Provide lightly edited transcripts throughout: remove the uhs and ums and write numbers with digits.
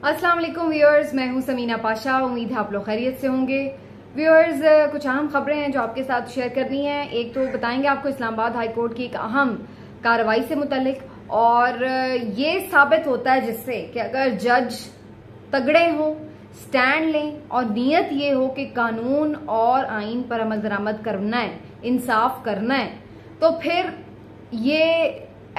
अस्सलाम वालेकुम व्यूअर्स, मैं हूं समीना पाशा। उम्मीद है आप लोग खैरियत से होंगे। व्यूअर्स, कुछ अहम खबरें हैं जो आपके साथ शेयर करनी है। एक तो बताएंगे आपको इस्लामाबाद हाई कोर्ट की एक अहम कार्रवाई से मुतल्लिक, और ये साबित होता है जिससे कि अगर जज तगड़े हों, स्टैंड लें और नीयत ये हो कि कानून और आइन पर अमल दरामद करना है, इंसाफ करना है, तो फिर ये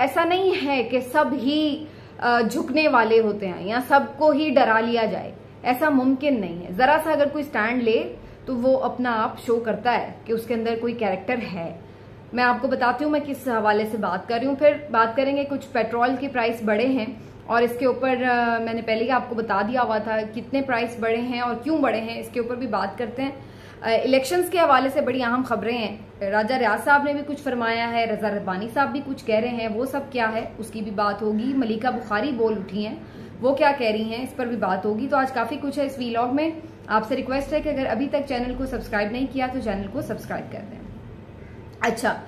ऐसा नहीं है कि सब ही झुकने वाले होते हैं या सबको ही डरा लिया जाए। ऐसा मुमकिन नहीं है। जरा सा अगर कोई स्टैंड ले तो वो अपना आप शो करता है कि उसके अंदर कोई कैरेक्टर है। मैं आपको बताती हूँ मैं किस हवाले से बात कर रही हूँ। फिर बात करेंगे, कुछ पेट्रोल के प्राइस बढ़े हैं और इसके ऊपर मैंने पहले ही आपको बता दिया हुआ था कितने प्राइस बढ़े हैं और क्यों बढ़े हैं, इसके ऊपर भी बात करते हैं। इलेक्शंस के हवाले से बड़ी अहम खबरें हैं। राजा रियाज साहब ने भी कुछ फरमाया है, रजा रब्बानी साहब भी कुछ कह रहे हैं, वो सब क्या है उसकी भी बात होगी। मलिका बुखारी बोल उठी हैं, वो क्या कह रही हैं इस पर भी बात होगी। तो आज काफी कुछ है इस वीलॉग में। आपसे रिक्वेस्ट है कि अगर अभी तक चैनल को सब्सक्राइब नहीं किया तो चैनल को सब्सक्राइब कर दें। अच्छा,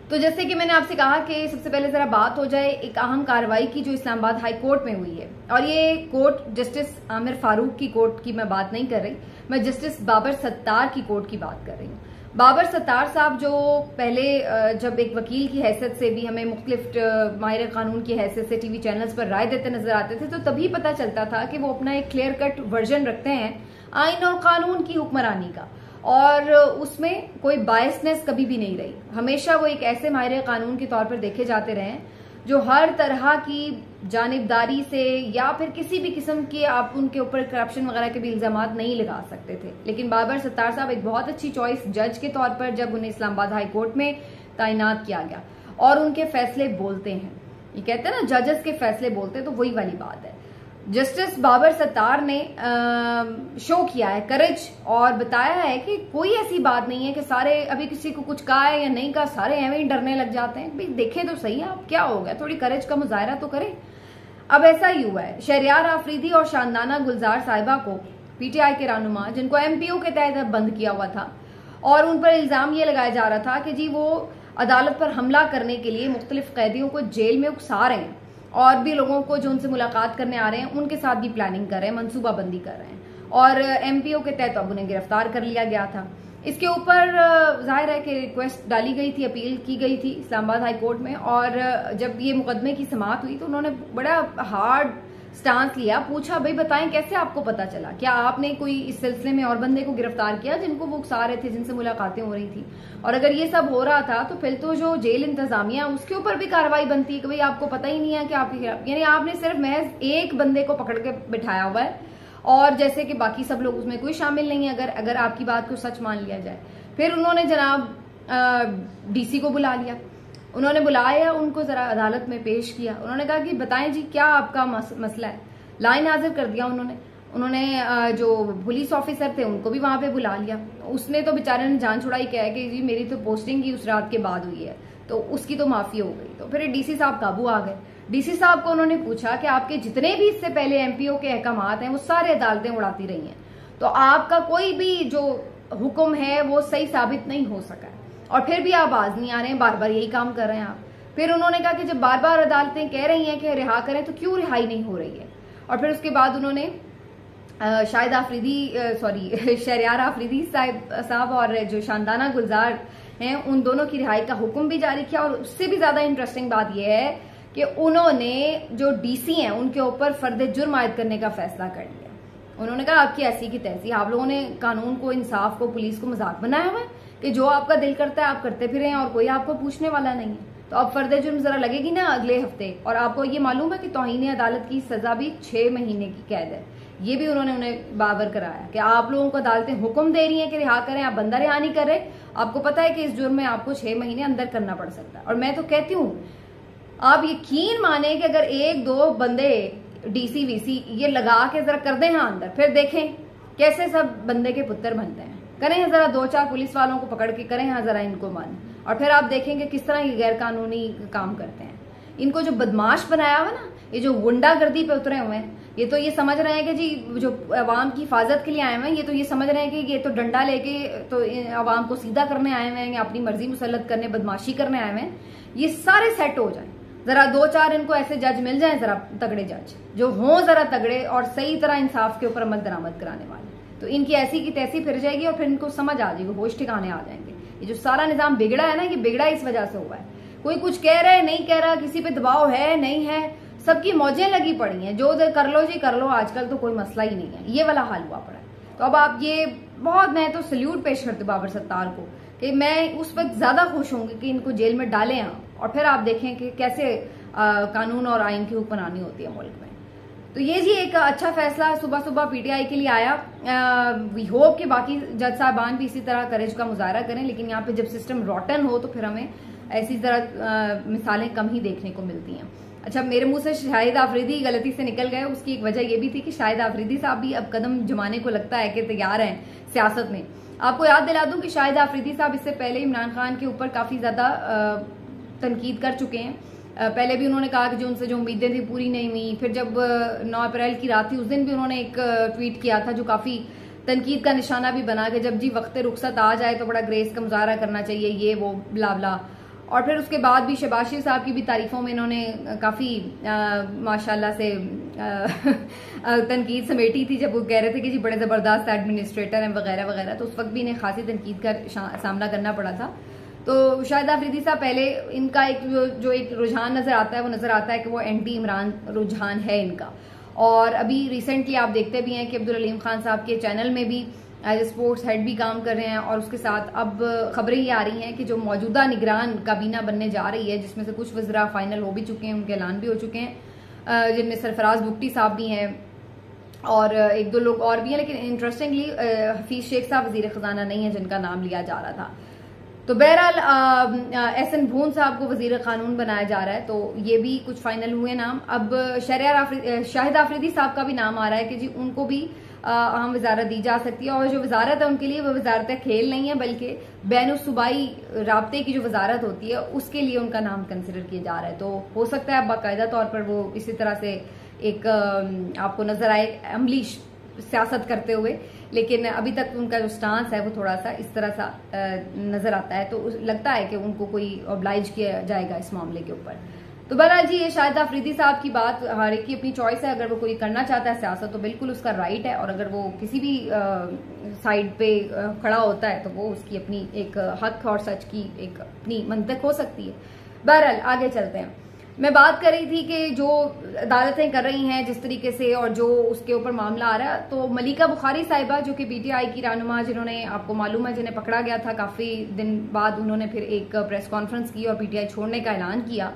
तो जैसे कि मैंने आपसे कहा कि सबसे पहले जरा बात हो जाए एक अहम कार्रवाई की जो इस्लामाबाद हाई कोर्ट में हुई है। और ये कोर्ट जस्टिस आमिर फारूक की कोर्ट की मैं बात नहीं कर रही, मैं जस्टिस बाबर सत्तार की कोर्ट की बात कर रही हूँ। बाबर सत्तार साहब जो पहले जब एक वकील की हैसियत से भी हमें मुख्तलिफ माहिर कानून की हैसियत से टीवी चैनल्स पर राय देते नजर आते थे, तो तभी पता चलता था कि वो अपना एक क्लियर कट वर्जन रखते हैं आइन और कानून की हुक्मरानी का, और उसमें कोई बायसनेस कभी भी नहीं रही। हमेशा वो एक ऐसे माहिर कानून के तौर पर देखे जाते रहे जो हर तरह की जानिबदारी से या फिर किसी भी किस्म के आप उनके ऊपर करप्शन वगैरह के भी इल्जामात नहीं लगा सकते थे। लेकिन बाबर सत्तार साहब एक बहुत अच्छी चॉइस जज के तौर पर जब उन्हें इस्लामाबाद हाई कोर्ट में तैनात किया गया, और उनके फैसले बोलते हैं। ये कहते हैं ना जजेस के फैसले बोलते हैं, तो वही वाली बात है। जस्टिस बाबर सत्तार ने शो किया है करेज और बताया है कि कोई ऐसी बात नहीं है कि सारे अभी किसी को कुछ कहा है या नहीं कहा सारे एवं ही डरने लग जाते हैं। भाई देखें तो सही है आप क्या हो गया, थोड़ी करेज का मुजाहरा तो करें। अब ऐसा ही हुआ है, शहरियार आफरीदी और शानदाना गुलजार साहिबा को पीटीआई के रहनुमा, जिनको एमपीओ के तहत बंद किया हुआ था, और उन पर इल्जाम ये लगाया जा रहा था कि जी वो अदालत पर हमला करने के लिए मुख्तलिफ कैदियों को जेल में उकसा रहे हैं और भी लोगों को जो उनसे मुलाकात करने आ रहे हैं उनके साथ भी प्लानिंग कर रहे हैं, मनसूबाबंदी कर रहे हैं, और एमपीओ के तहत अब उन्हें गिरफ्तार कर लिया गया था। इसके ऊपर जाहिर है कि रिक्वेस्ट डाली गई थी, अपील की गई थी इस्लामाबाद हाई कोर्ट में, और जब ये मुकदमे की समाअत हुई तो उन्होंने बड़ा हार्ड स्टांस लिया। पूछा भाई बताएं कैसे आपको पता चला, क्या आपने कोई इस सिलसिले में और बंदे को गिरफ्तार किया जिनको वो उकसा रहे थे, जिनसे मुलाकातें हो रही थी? और अगर ये सब हो रहा था तो फिर तो जो जेल इंतजामिया उसके ऊपर भी कार्रवाई बनती है कि भाई आपको पता ही नहीं है कि आपके खिलाफ, यानी आपने सिर्फ महज एक बंदे को पकड़ के बिठाया हुआ है और जैसे कि बाकी सब लोग उसमें कोई शामिल नहीं है, अगर आपकी बात को सच मान लिया जाए। फिर उन्होंने जनाब डीसी को बुला लिया, उन्होंने बुलाया, उनको जरा अदालत में पेश किया। उन्होंने कहा कि बताएं जी क्या आपका मसला है। लाइन हाजिर कर दिया उन्होंने जो पुलिस ऑफिसर थे उनको भी वहां पे बुला लिया। उसने तो बेचारे ने जान छुड़ाई, कहा कि जी मेरी तो पोस्टिंग ही उस रात के बाद हुई है, तो उसकी तो माफी हो गई। तो फिर डीसी साहब काबू आ गए। डीसी साहब को उन्होंने पूछा कि आपके जितने भी इससे पहले एमपीओ के अहकामात हैं वो सारे अदालतें उड़ाती रही हैं, तो आपका कोई भी जो हुक्म है वो सही साबित नहीं हो सका है, और फिर भी आप बाज नहीं आ रहे हैं, बार बार यही काम कर रहे हैं आप। फिर उन्होंने कहा कि जब बार बार अदालतें कह रही हैं कि रिहा करें तो क्यों रिहाई नहीं हो रही है? और फिर उसके बाद उन्होंने शहरियार आफरीदी साहब और जो शानदाना गुलजार हैं उन दोनों की रिहाई का हुक्म भी जारी किया। और उससे भी ज्यादा इंटरेस्टिंग बात यह है कि उन्होंने जो डीसी हैं उनके ऊपर फर्द जुर्म आयद करने का फैसला कर लिया। उन्होंने कहा आपकी ऐसी की तैसी, आप लोगों ने कानून को, इंसाफ को, पुलिस को मजाक बनाया हुआ है कि जो आपका दिल करता है आप करते फिरें और कोई आपको पूछने वाला नहीं है। तो अब फर्द जुर्म जरा लगेगी ना अगले हफ्ते। और आपको ये मालूम है कि तौहीन अदालत की सजा भी 6 महीने की कैद है। ये भी उन्होंने उन्हें बावर कराया कि आप लोगों को अदालतें हुक्म दे रही हैं कि रिहा करें, आप बंदा रिहा नहीं कर रहे। आपको पता है कि इस जुर्म में आपको 6 महीने अंदर करना पड़ सकता है। और मैं तो कहती हूँ आप यकीन माने कि अगर 1-2 बंदे डीसी वीसी ये लगा के जरा कर दें हाँ अंदर, फिर देखें कैसे सब बंदे के पुत्र बनते हैं। करें जरा 2-4 पुलिस वालों को पकड़ के करें हाँ जरा इनको मान, और फिर आप देखेंगे किस तरह ये गैर कानूनी काम करते हैं। इनको जो बदमाश बनाया हुआ ना, ये जो गुंडागर्दी पे उतरे हुए हैं, ये तो ये समझ रहे हैं कि जी जो अवाम की हिफाजत के लिए आए हुए हैं, ये तो ये समझ रहे हैं कि ये तो डंडा लेके तो अवाम को सीधा करने आए हुए हैं या अपनी मर्जी मुसल्लत करने, बदमाशी करने आए हुए हैं। ये सारे सेट हो जाए जरा 2-4 इनको ऐसे जज मिल जाएं, जरा तगड़े जज जो हों, जरा तगड़े और सही तरह इंसाफ के ऊपर अमल दरामद कराने वाले, तो इनकी ऐसी की तैसी फिर जाएगी और फिर इनको समझ आ जाएगी, होश ठिकाने आ जाएंगे। ये जो सारा निजाम बिगड़ा है ना, ये बिगड़ा इस वजह से हुआ है। कोई कुछ कह रहा है, नहीं कह रहा, किसी पे दबाव है नहीं है, सबकी मौजें लगी पड़ी हैं, जो कर लो जी कर लो, आजकल तो कोई मसला ही नहीं है, ये वाला हाल हुआ पड़ा है। तो अब आप ये बहुत, मैं तो सल्यूट पेश करती हूँ बाबर सत्तार को कि मैं उस वक्त ज्यादा खुश होंगी कि इनको जेल में डालें और फिर आप देखें कि कैसे कानून और आइन की हुक्मरानी होती है मुल्क में। तो ये जी एक अच्छा फैसला सुबह सुबह पीटीआई के लिए आया। वी होप कि बाकी जज साहबान भी इसी तरह करेज का मुजाहरा करें, लेकिन यहाँ पे जब सिस्टम रॉटन हो तो फिर हमें ऐसी तरह मिसालें कम ही देखने को मिलती हैं। अच्छा, मेरे मुंह से शाहिद आफरीदी गलती से निकल गए, उसकी एक वजह यह भी थी कि शाहिद आफरीदी साहब भी अब कदम जमाने को लगता है कि तैयार हैं सियासत में। आपको याद दिला दूं कि शाहिद आफरीदी साहब इससे पहले इमरान खान के ऊपर काफी ज्यादा तनकीद कर चुके हैं। पहले भी उन्होंने कहा कि जो उनसे जो उम्मीदें थी पूरी नहीं हुई। फिर जब 9 अप्रैल की रात थी उस दिन भी उन्होंने एक ट्वीट किया था जो काफी तनकीद का निशाना भी बना कि जब जी वक्त रुखसत आ जाए तो बड़ा ग्रेस का मुजाहरा करना चाहिए, ये वो ब्ला ब्ला। और फिर उसके बाद भी शहबाज शरीफ साहब की भी तारीफों में इन्होंने काफी माशाल्लाह से तनकीद समेटी थी, जब वो कह रहे थे कि जी बड़े जबरदस्त एडमिनिस्ट्रेटर हैं वगैरह वगैरह। तो उस वक्त भी इन्हें खासी तनकीद का सामना करना पड़ा था। तो शाहिद आफरीदी साहब पहले इनका एक जो एक रुझान नजर आता है वो नजर आता है कि वो एंटी इमरान रुझान है इनका। और अभी रिसेंटली आप देखते भी हैं कि अब्दुल अलीम खान साहब के चैनल में भी एज ए स्पोर्ट्स हेड भी काम कर रहे हैं। और उसके साथ अब खबरें ये आ रही हैं कि जो मौजूदा निगरान काबीना बनने जा रही है, जिसमें से कुछ वज़रा फाइनल हो भी चुके हैं, उनके ऐलान भी हो चुके हैं, जिनमें सरफराज बुगटी साहब भी हैं और एक दो लोग और भी हैं। लेकिन इंटरेस्टिंगली हफीज शेख साहब वजीर खजाना नहीं है जिनका नाम लिया जा रहा था। तो बहरहाल एहसन भून साहब को वजीर कानून बनाया जा रहा है, तो ये भी कुछ फाइनल हुए नाम। अब शाहिद आफरीदी साहब का भी नाम आ रहा है कि जी उनको भी अहम वजारत दी जा सकती है। और जो वजारत है उनके लिए वो वजारत खेल नहीं है, बल्कि बैन सूबाई राब्ते की जो वजारत होती है उसके लिए उनका नाम कंसिडर किया जा रहा है। तो हो सकता है बाकायदा तौर पर वो इसी तरह से एक आपको नजर आए अमली सियासत करते हुए, लेकिन अभी तक उनका जो स्टांस है वो थोड़ा सा इस तरह सा नजर आता है। तो लगता है कि उनको कोई ऑब्लाइज किया जाएगा इस मामले के ऊपर। तो बहरहाल जी ये शाहिद आफरीदी साहब की बात, हर एक की अपनी चॉइस है। अगर वो कोई करना चाहता है सियासत तो बिल्कुल उसका राइट है, और अगर वो किसी भी साइड पे खड़ा होता है तो वो उसकी अपनी एक हक और सच की एक अपनी मंतक हो सकती है। बहरहाल आगे चलते हैं। मैं बात कर रही थी कि जो अदालतें कर रही हैं जिस तरीके से और जो उसके ऊपर मामला आ रहा है, तो मलिका बुखारी साहिबा जो कि पीटीआई की रहनुमा, जिन्होंने आपको मालूम है जिन्हें पकड़ा गया था काफी दिन बाद, उन्होंने फिर एक प्रेस कॉन्फ्रेंस की और पीटीआई छोड़ने का ऐलान किया।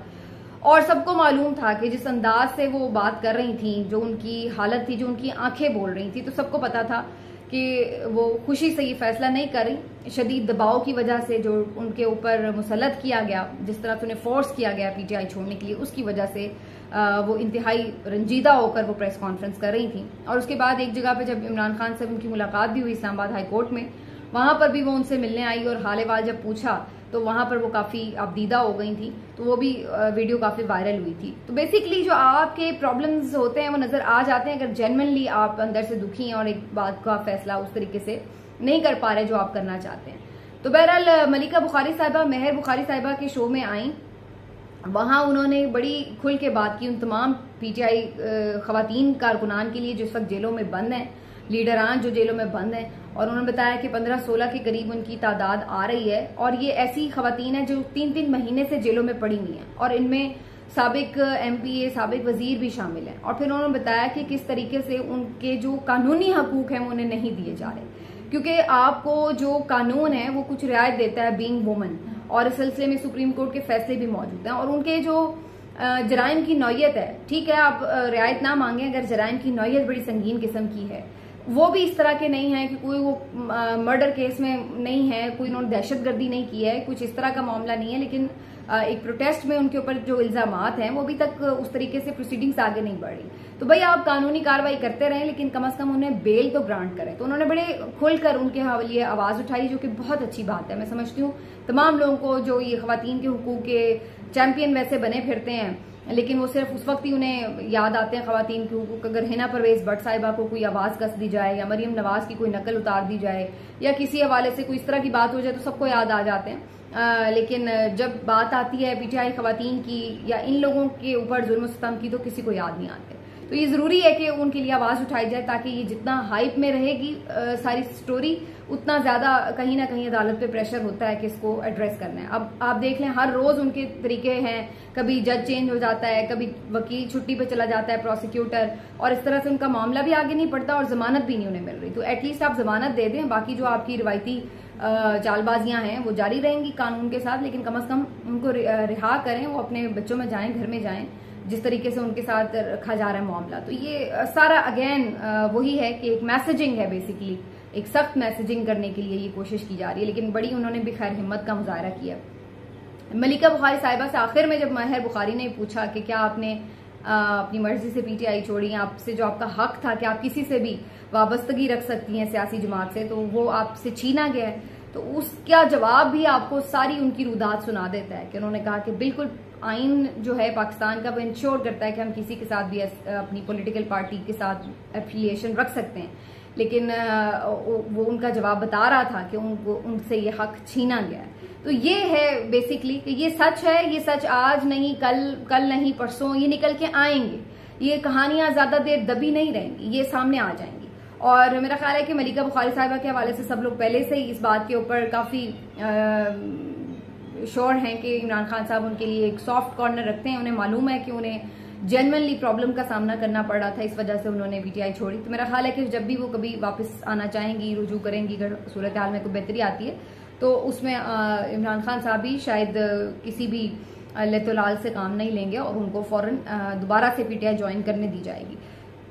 और सबको मालूम था कि जिस अंदाज से वो बात कर रही थी, जो उनकी हालत थी, जो उनकी आंखें बोल रही थी, तो सबको पता था कि वो खुशी से ये फैसला नहीं कर रही। शदीद दबाव की वजह से जो उनके ऊपर मुसल्लत किया गया, जिस तरह से उन्हें फोर्स किया गया पीटीआई छोड़ने के लिए, उसकी वजह से वो इंतहाई रंजीदा होकर वो प्रेस कॉन्फ्रेंस कर रही थी। और उसके बाद एक जगह पे जब इमरान खान से उनकी मुलाकात भी हुई इस्लामाबाद हाई कोर्ट में, वहां पर भी वो उनसे मिलने आई और हाल वाल जब पूछा तो वहां पर वो काफी आपदीदा हो गई थी। तो वो भी वीडियो काफी वायरल हुई थी। तो बेसिकली जो आपके प्रॉब्लम्स होते हैं वो नजर आ जाते हैं अगर जेन्युइनली आप अंदर से दुखी हैं और एक बात का फैसला उस तरीके से नहीं कर पा रहे जो आप करना चाहते हैं। तो बहरहाल मलिका बुखारी साहिबा, महर बुखारी साहिबा के शो में आई, वहां उन्होंने बड़ी खुल के बात की उन तमाम पीटीआई खवातीन कारकुनान के लिए जो इस वक्त जेलों में बंद हैं, लीडरान जो जेलों में बंद हैं। और उन्होंने बताया कि 15-16 के करीब उनकी तादाद आ रही है, और ये ऐसी खवातीन है जो 3-3 महीने से जेलों में पड़ी हुई हैं, और इनमें साबिक एमपीए, साबिक वजीर भी शामिल हैं। और फिर उन्होंने बताया कि किस तरीके से उनके जो कानूनी हकूक हैं वो उन्हें नहीं दिए जा रहे, क्योंकि आपको जो कानून है वो कुछ रियायत देता है बीइंग वुमन, और इस सिलसिले में सुप्रीम कोर्ट के फैसले भी मौजूद हैं। और उनके जो जराइम की नौयत है, ठीक है आप रियायत ना मांगे, अगर जराइम की नौयत बड़ी संगीन किस्म की है, वो भी इस तरह के नहीं है कि कोई वो मर्डर केस में नहीं है, कोई उन्होंने दहशतगर्दी नहीं की है, कुछ इस तरह का मामला नहीं है, लेकिन एक प्रोटेस्ट में उनके ऊपर जो इल्जामात हैं वो अभी तक उस तरीके से प्रोसीडिंग्स आगे नहीं बढ़ रही। तो भाई आप कानूनी कार्रवाई करते रहें, लेकिन कम से कम उन्हें बेल तो ग्रांट करें। तो उन्होंने बड़े खुलकर उनके हवाले आवाज उठाई, जो कि बहुत अच्छी बात है। मैं समझती हूँ तमाम लोगों को जो ये खवातीन के हुकूक के चैंपियन वैसे बने फिरते हैं, लेकिन वो सिर्फ उस वक्त ही उन्हें याद आते हैं खवातीन के हुकूक, अगर हिना परवेज भट्ट साहिबा को कोई आवाज कस दी जाए, या मरियम नवाज की कोई नकल उतार दी जाए, या किसी हवाले से कोई इस तरह की बात हो जाए तो सबको याद आ जाते हैं। लेकिन जब बात आती है पीटीआई खवातीन की या इन लोगों के ऊपर जुल्म सितम की तो किसी को याद नहीं आते। तो ये जरूरी है कि उनके लिए आवाज उठाई जाए ताकि ये जितना हाइप में रहेगी सारी स्टोरी, उतना ज्यादा कहीं ना कहीं अदालत पे प्रेशर होता है कि इसको एड्रेस करना है। अब आप देख लें, हर रोज उनके तरीके हैं, कभी जज चेंज हो जाता है, कभी वकील छुट्टी पे चला जाता है, प्रोसिक्यूटर, और इस तरह से उनका मामला भी आगे नहीं बढ़ता और जमानत भी नहीं उन्हें मिल रही। तो एटलीस्ट आप जमानत दे दें, बाकी जो आपकी रिवायती चालबाजियां हैं वो जारी रहेंगी कानून के साथ, लेकिन कम से कम उनको रिहा करें, वो अपने बच्चों में जाएं, घर में जाएं, जिस तरीके से उनके साथ रखा जा रहा है मामला। तो ये सारा अगेन वही है कि एक मैसेजिंग है, बेसिकली एक सख्त मैसेजिंग करने के लिए ये कोशिश की जा रही है, लेकिन बड़ी उन्होंने भी खैर हिम्मत का मुजाहरा किया। मलिका बुखारी साहिबा से आखिर में जब महर बुखारी ने पूछा कि क्या आपने अपनी मर्जी से पीटीआई छोड़ी, आपसे जो आपका हक था कि आप किसी से भी वाबस्तगी रख सकती हैं सियासी जमात से, तो वो आपसे छीना गया है, तो उसका जवाब भी आपको सारी उनकी रुदात सुना देता है कि उन्होंने कहा कि बिल्कुल आइन जो है पाकिस्तान का वो इंश्योर करता है कि हम किसी के साथ भी अपनी पॉलिटिकल पार्टी के साथ एफिलिएशन रख सकते हैं, लेकिन वो उनका जवाब बता रहा था कि उनसे ये हक छीना गया है। तो ये है बेसिकली कि ये सच है, ये सच आज नहीं, कल नहीं, परसों ये निकल के आएंगे, ये कहानियां ज्यादा देर दबी नहीं रहेंगी, ये सामने आ जाएंगी। और मेरा ख्याल है कि मलिका बुखारी साहिबा के हवाले से सब लोग पहले से ही इस बात के ऊपर काफी श्योर हैं कि इमरान खान साहब उनके लिए एक सॉफ्ट कॉर्नर रखते हैं। उन्हें मालूम है कि उन्हें जेन्युइनली प्रॉब्लम का सामना करना पड़ रहा था, इस वजह से उन्होंने पीटीआई छोड़ी। तो मेरा ख्याल है कि जब भी वो कभी वापस आना चाहेंगी, रुजू करेंगी, अगर सूरत हाल में कोई बेहतरी आती है, तो उसमें इमरान खान साहब भी शायद किसी भी लेतोलाल से काम नहीं लेंगे और उनको फौरन दोबारा से पीटीआई ज्वाइन करने दी जाएगी।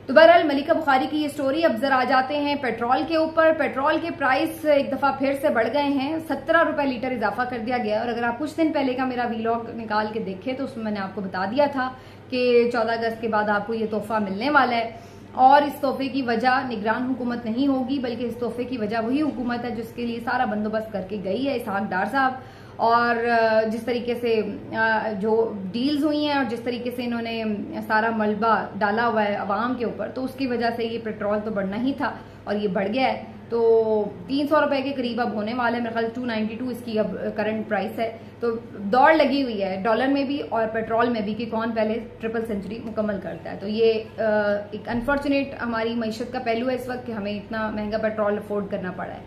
तो बहरहाल मलिका बुखारी की ये स्टोरी। अब जरा आ जाते हैं पेट्रोल के ऊपर। पेट्रोल के प्राइस एक दफा फिर से बढ़ गए हैं, 17 रुपए लीटर इजाफा कर दिया गया। और अगर आप कुछ दिन पहले का मेरा वीलॉग निकाल के देखें तो उसमें मैंने आपको बता दिया था कि 14 अगस्त के बाद आपको ये तोहफा मिलने वाला है, और इस तोहफे की वजह निगरान हुकूमत नहीं होगी, बल्कि इस तोहफे की वजह वही हुकूमत है जिसके लिए सारा बंदोबस्त करके गई है, इसहाक डार साहब। और जिस तरीके से जो डील्स हुई हैं और जिस तरीके से इन्होंने सारा मलबा डाला हुआ है अवाम के ऊपर, तो उसकी वजह से ये पेट्रोल तो बढ़ना ही था और ये बढ़ गया है। तो 300 रुपए के करीब अब होने वाले, मेरे ख्याल 292 इसकी अब करंट प्राइस है। तो दौड़ लगी हुई है डॉलर में भी और पेट्रोल में भी कि कौन पहले ट्रिपल सेंचुरी मुकम्मल करता है। तो ये एक अनफॉर्चुनेट हमारी मईशत का पहलू है इस वक्त कि हमें इतना महंगा पेट्रोल अफोर्ड करना पड़ा है।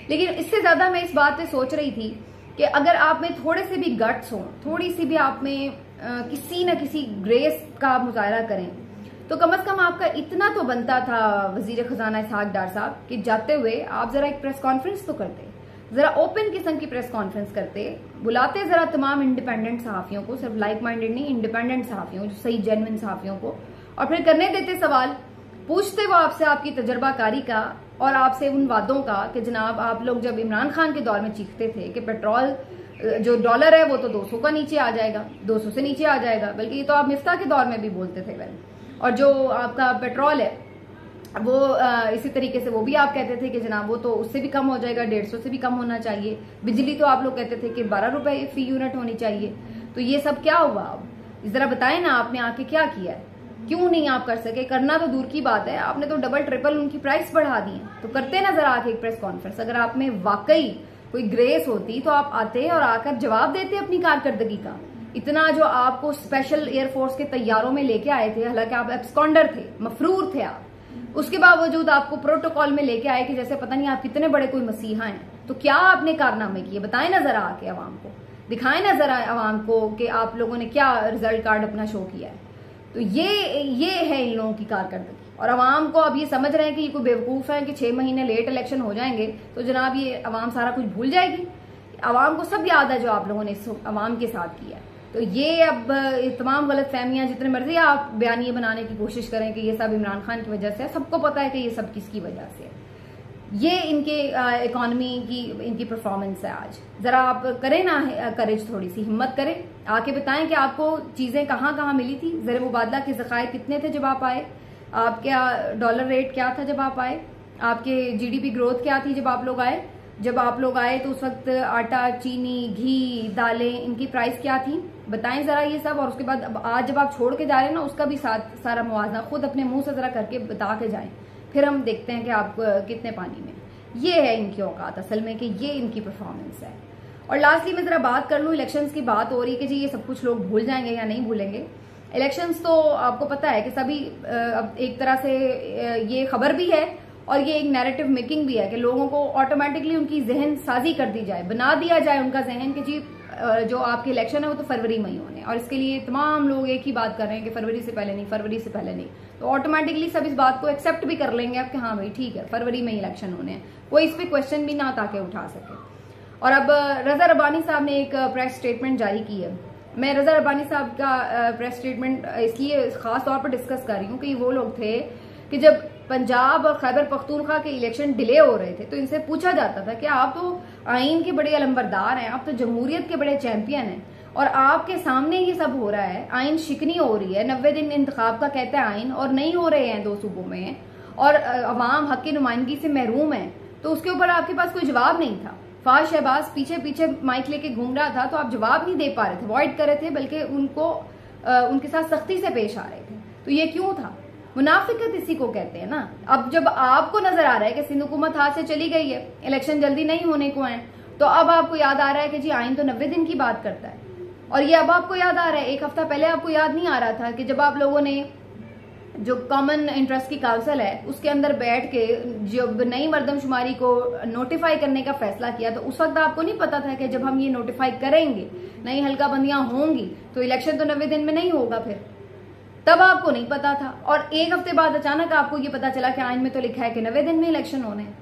लेकिन इससे ज्यादा मैं इस बात पे सोच रही थी कि अगर आप में थोड़े से भी गट्स हों, थोड़ी सी भी आप में किसी न किसी ग्रेस का मुजाहरा करें, तो कम से कम आपका इतना तो बनता था वजीर खजाना इसहाक डार साहब कि जाते हुए आप जरा एक प्रेस कॉन्फ्रेंस तो करते, जरा ओपन किस्म की प्रेस कॉन्फ्रेंस करते, बुलाते जरा तमाम इंडिपेंडेंट सहाफियों को, सिर्फ लाइक माइंडेड नहीं, इंडिपेंडेंट सहाफियों, जो सही जेन्युइन सहाफियों को, और फिर करने देते सवाल, पूछते वो आपसे आपकी तजर्बाकारी का और आपसे उन वादों का कि जनाब आप लोग जब इमरान खान के दौर में चीखते थे कि पेट्रोल जो डॉलर है वो तो 200 का नीचे आ जाएगा, 200 से नीचे आ जाएगा, बल्कि ये तो आप मिफ्ता के दौर में भी बोलते थे वैसे, और जो आपका पेट्रोल है वो इसी तरीके से वो भी आप कहते थे कि जनाब वो तो उससे भी कम हो जाएगा, 150 से भी कम होना चाहिए। बिजली तो आप लोग कहते थे कि 12 रुपए फी यूनिट होनी चाहिए। तो ये सब क्या हुआ? अब जरा बताएं ना, आपने आके क्या किया है? क्यों नहीं आप कर सके? करना तो दूर की बात है, आपने तो डबल ट्रिपल उनकी प्राइस बढ़ा दी है। तो करते ना जरा आके एक प्रेस कॉन्फ्रेंस। अगर आप में वाकई कोई ग्रेस होती तो आप आते और आकर जवाब देते अपनी कारकर्दगी का। इतना जो आपको स्पेशल एयरफोर्स के तैयारों में लेके आए थे, हालांकि आप एब्सकॉन्डर थे, मफरूर थे आप, उसके बावजूद आपको प्रोटोकॉल में लेके आए कि जैसे पता नहीं आप कितने बड़े कोई मसीहा हैं। तो क्या आपने कारनामे किए? बताएं ना जरा आके अवाम को, दिखाएं ना जरा अवाम को कि आप लोगों ने क्या रिजल्ट कार्ड अपना शो किया है। तो ये है इन लोगों की कारकर्दगी। और अवाम को अब ये समझ रहे हैं कि ये कोई बेवकूफ है कि 6 महीने लेट इलेक्शन हो जाएंगे तो जनाब ये अवाम सारा कुछ भूल जाएगी। अवाम को सब याद है जो आप लोगों ने अवाम के साथ किया। तो ये अब तमाम गलत फहमियां, जितने मर्जी आप बयानिए बनाने की कोशिश करें कि ये सब इमरान खान की वजह से है, सबको पता है कि ये सब किसकी वजह से है। ये इनके इकोनॉमी की इनकी परफॉर्मेंस है। आज जरा आप करें ना करेज, थोड़ी सी हिम्मत करें, आके बताएं कि आपको चीजें कहाँ कहाँ मिली थी, ज़र मुबादला के ज़खायर कितने थे जब आप आए, आपका डॉलर रेट क्या था जब आप आए, आपके जीडीपी ग्रोथ क्या थी जब आप लोग आए। जब आप लोग आए तो उस वक्त आटा, चीनी, घी, दालें, इनकी प्राइस क्या थी, बताएं जरा ये सब। और उसके बाद आज जब आप छोड़ के जा रहे हैं ना, उसका भी सारा मुआवजा खुद अपने मुंह से जरा करके बता के जाएं, फिर हम देखते हैं कि आप कितने पानी में। ये है इनकी औकात असल में, कि ये इनकी परफॉर्मेंस है। और लास्टली मैं जरा बात कर लूं, इलेक्शंस की बात हो रही है कि जी ये सब कुछ लोग भूल जाएंगे या नहीं भूलेंगे। इलेक्शंस तो आपको पता है कि सभी अब एक तरह से ये खबर भी है और ये एक नैरेटिव मेकिंग भी है कि लोगों को ऑटोमेटिकली उनकी जहन साजी कर दी जाए, बना दिया जाए उनका जहन कि जी जो आपके इलेक्शन है वो तो फरवरी में ही होने, और इसके लिए तमाम लोग एक ही बात कर रहे हैं कि फरवरी से पहले नहीं, फरवरी से पहले नहीं। तो ऑटोमेटिकली सब इस बात को एक्सेप्ट भी कर लेंगे अब कि हाँ भाई ठीक है फरवरी में ही इलेक्शन होने हैं, कोई इस पर क्वेश्चन भी ना ताके उठा सके। और अब रजा रब्बानी साहब ने एक प्रेस स्टेटमेंट जारी की है। मैं रजा रब्बानी साहब का प्रेस स्टेटमेंट इसलिए खास तौर पर डिस्कस कर रही हूँ कि वो लोग थे कि जब पंजाब और खैबर पख्तूनख्वा के इलेक्शन डिले हो रहे थे तो इनसे पूछा जाता था कि आप तो आइन के बड़े अलंबरदार हैं, आप तो जमहूरियत के बड़े चैंपियन हैं, और आपके सामने ये सब हो रहा है, आइन शिकनी हो रही है, 90 दिन इंतखाब का कहता है आइन, और नहीं हो रहे हैं 2 सूबों में, और अवाम हक की नुमाइंदगी से महरूम है, तो उसके ऊपर आपके पास कोई जवाब नहीं था। फाज शहबाज पीछे पीछे माइक लेके घूम रहा था तो आप जवाब नहीं दे पा रहे थे, अवॉइड कर रहे थे, बल्कि उनके साथ सख्ती से पेश आ रहे थे। तो ये क्यों था? मुनाफिकत इसी को कहते हैं ना। अब जब आपको नजर आ रहा है कि सिंध हुकूमत हाथ से चली गई है, इलेक्शन जल्दी नहीं होने को है, तो अब आपको याद आ रहा है कि जी आइन तो 90 दिन की बात करता है, और ये अब आपको याद आ रहा है। 1 हफ्ता पहले आपको याद नहीं आ रहा था कि जब आप लोगों ने जो कॉमन इंटरेस्ट की काउंसिल है उसके अंदर बैठ के जब नई मर्दमशुमारी को नोटिफाई करने का फैसला किया, तो उस वक्त आपको नहीं पता था कि जब हम ये नोटिफाई करेंगे, नई हल्का बंदियां होंगी, तो इलेक्शन तो 90 दिन में नहीं होगा। फिर तब आपको नहीं पता था, और 1 हफ्ते बाद अचानक आपको ये पता चला कि आइन में तो लिखा है कि 90 दिन में इलेक्शन होने हैं।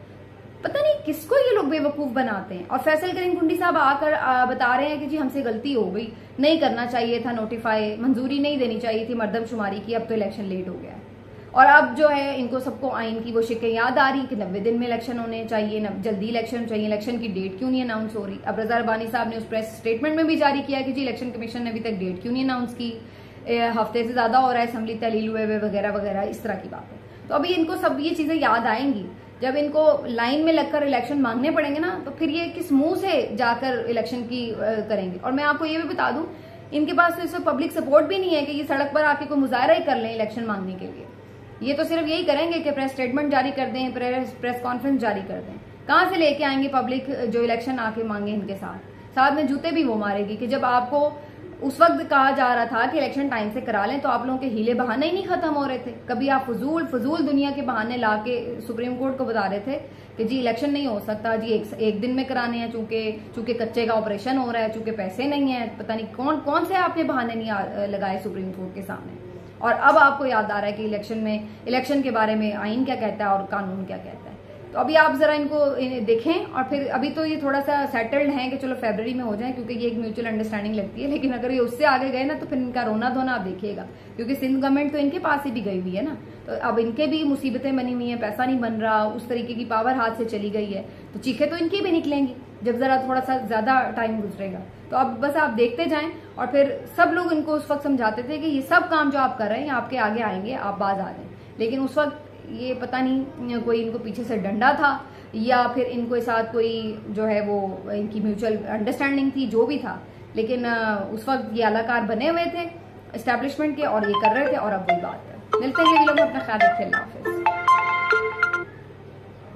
पता नहीं किसको ये लोग बेवकूफ बनाते हैं। और फैसल करीम कुंडी साहब आकर बता रहे हैं कि जी हमसे गलती हो गई, नहीं करना चाहिए था नोटिफाई, मंजूरी नहीं देनी चाहिए थी मर्दमशुमारी की, अब तो इलेक्शन लेट हो गया है। और अब जो है इनको सबको आइन की वो शिकें याद आ रही कि 90 दिन में इलेक्शन होने चाहिए, जल्दी इलेक्शन चाहिए, इलेक्शन की डेट क्यों नहीं अनाउंस हो रही। अब रजा रब्बानी साहब ने उस प्रेस स्टेटमेंट में भी जारी किया कि जी इलेक्शन कमीशन ने अभी तक डेट क्यों नहीं अनाउंस की, हफ्ते से ज्यादा हो रहा है, असम्बली तहलील हुए वगैरह वगैरह, इस तरह की बात है। तो अभी इनको सब ये चीजें याद आएंगी जब इनको लाइन में लगकर इलेक्शन मांगने पड़ेंगे ना, तो फिर ये किस मुंह से जाकर इलेक्शन की करेंगे। और मैं आपको ये भी बता दूं, इनके पास तो इसमें पब्लिक सपोर्ट भी नहीं है कि ये सड़क पर आके कोई मुजाहरा ही कर लें इलेक्शन मांगने के लिए। ये तो सिर्फ यही करेंगे कि प्रेस स्टेटमेंट जारी कर दें, प्रेस कॉन्फ्रेंस जारी कर दें। कहां से लेके आएंगे पब्लिक जो इलेक्शन आके मांगे इनके साथ में जूते भी वो मारेगी कि जब आपको उस वक्त कहा जा रहा था कि इलेक्शन टाइम से करा लें, तो आप लोगों के हीले बहाने ही नहीं खत्म हो रहे थे। कभी आप फजूल दुनिया के बहाने लाके सुप्रीम कोर्ट को बता रहे थे कि जी इलेक्शन नहीं हो सकता, जी एक दिन में कराने हैं, चूंकि कच्चे का ऑपरेशन हो रहा है, चूंकि पैसे नहीं है, पता नहीं कौन से आपने बहाने नहीं लगाए सुप्रीम कोर्ट के सामने। और अब आपको याद आ रहा है कि इलेक्शन के बारे में आइन क्या कहता है और कानून क्या कहता है। तो अभी आप जरा इनको देखें, और फिर अभी तो ये थोड़ा सा सेटल्ड है कि चलो फरवरी में हो जाए, क्योंकि ये एक म्यूचुअल अंडरस्टैंडिंग लगती है। लेकिन अगर ये उससे आगे गए ना तो फिर इनका रोना धोना आप देखिएगा, क्योंकि सिंध गवर्नमेंट तो इनके पास ही भी गई हुई है ना, तो अब इनके भी मुसीबतें बनी हुई हैं, पैसा नहीं बन रहा, उस तरीके की पावर हाथ से चली गई है, तो चीखें तो इनकी भी निकलेंगी जब जरा थोड़ा सा ज्यादा टाइम गुजरेगा। तो अब बस आप देखते जाएं, और फिर सब लोग इनको उस वक्त समझाते थे कि ये सब काम जो आप कर रहे हैं आपके आगे आएंगे, आप बाज आ जाएं। लेकिन उस वक्त ये पता नहीं कोई इनको पीछे से डंडा था या फिर इनको साथ कोई जो है वो इनकी म्यूचुअल अंडरस्टैंडिंग थी, जो भी था। लेकिन उस वक्त ये अलाकार बने हुए थे एस्टेब्लिशमेंट के और ये कर रहे थे, और अब वही बात है। मिलते हैं अगले वीडियो में, अपना ख्याल रखिए, अल्लाह हाफिज।